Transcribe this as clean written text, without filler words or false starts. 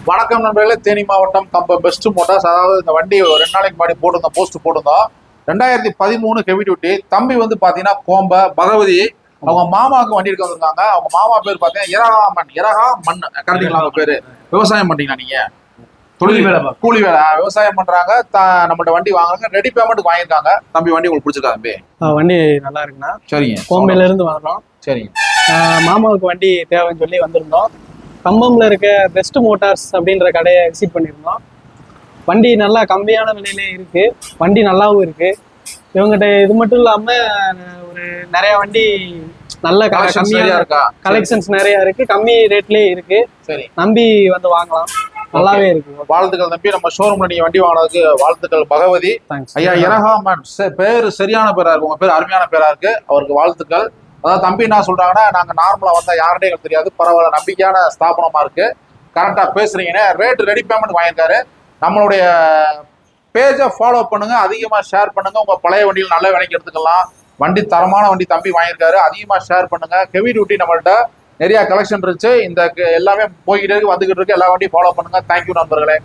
வணக்கம் நண்பர்களே, தேனி மாவட்டம் கம்ப பெஸ்ட் மோட்டார்ஸ். அதாவது இந்த வண்டி 2 நாளைக்கு முன்னாடி போட்டிருந்தோம், போஸ்ட் போட்டிருந்தோம். 2013 ஹெவி டியூட்டி. தம்பி வந்து பாத்தீங்கன்னா கோம்ப பகவதி, அவங்க மாமாவுக்கு வண்டி எடுக்க வந்திருக்காங்க. அவங்க மாமா பேர் பாத்தீங்கன்னா இரகா மண் கரெக்டுங்களா? அவங்க பேரு. விவசாயம் பண்றீங்களா நீங்க? தொழில் வேலை, கூலி வேலை, விவசாயம் பண்றாங்க. நம்மகிட்ட வண்டி வாங்குறாங்க, ரெடி பேமெண்ட் வாங்கியிருக்காங்க. தம்பி வண்டி உங்களுக்கு பிடிச்சிருக்கா தம்பி? வண்டி நல்லா இருக்குண்ணா. சரிங்க, கோம்பையில இருந்து வரோம். சரிங்க. மாமாவுக்கு வண்டி தேவைன்னு சொல்லி வந்திருந்தோம். கம்பம்ல இருக்க பெஸ்ட் மோட்டார்ஸ் அப்படின்ற கடையை விசிட் பண்ணியிருந்தோம். வண்டி நல்லா கம்மியான விலையிலே இருக்கு, வண்டி நல்லாவும் இருக்கு. இவங்ககிட்ட இது மட்டும் இல்லாம ஒரு நிறைய வண்டி நல்ல கலெக்ஷன்ஸ் நிறைய இருக்கு, கம்மி ரேட்லயே இருக்கு. சரி, நம்பி வந்து வாங்கலாம், நல்லாவே இருக்கு. வாழ்த்துக்கள் தம்பி. நம்ம ஷோரூம்ல நீங்க வண்டி வாங்கினதுக்கு வாழ்த்துக்கள் பகவதி. ஐயா இரஹாமன் பேரு சரியான பேரா இருக்கு, உங்க பேர் அருமையான பேரா இருக்கு, அவருக்கு வாழ்த்துக்கள். அதாவது தம்பி என்ன சொல்றாங்கன்னா, நாங்க நார்மலா வந்தா யாருடைய எங்களுக்கு தெரியாது, பரவாயில்ல, நம்பிக்கையான ஸ்தாபனமா இருக்கு, கரெக்டா பேசுறீங்கன்னு ரேட் ரெடி பேமெண்ட் வாங்கியிருக்காரு. நம்மளுடைய பேஜை ஃபாலோ பண்ணுங்க, அதிகமா ஷேர் பண்ணுங்க. உங்க பழைய வண்டியில் நல்ல விலைக்கு எடுத்துக்கலாம். வண்டி தரமான வண்டி தம்பி வாங்கியிருக்காரு, அதிகமா ஷேர் பண்ணுங்க. ஹெவி டியூட்டி நம்மள்ட்ட நிறைய கலெக்ஷன் இருந்துச்சு, இந்த எல்லாமே போய்கிட்டு இருக்கு, வந்துகிட்டு இருக்கு. எல்லா வண்டியும் ஃபாலோ பண்ணுங்க. தேங்க்யூ நண்பர்களே.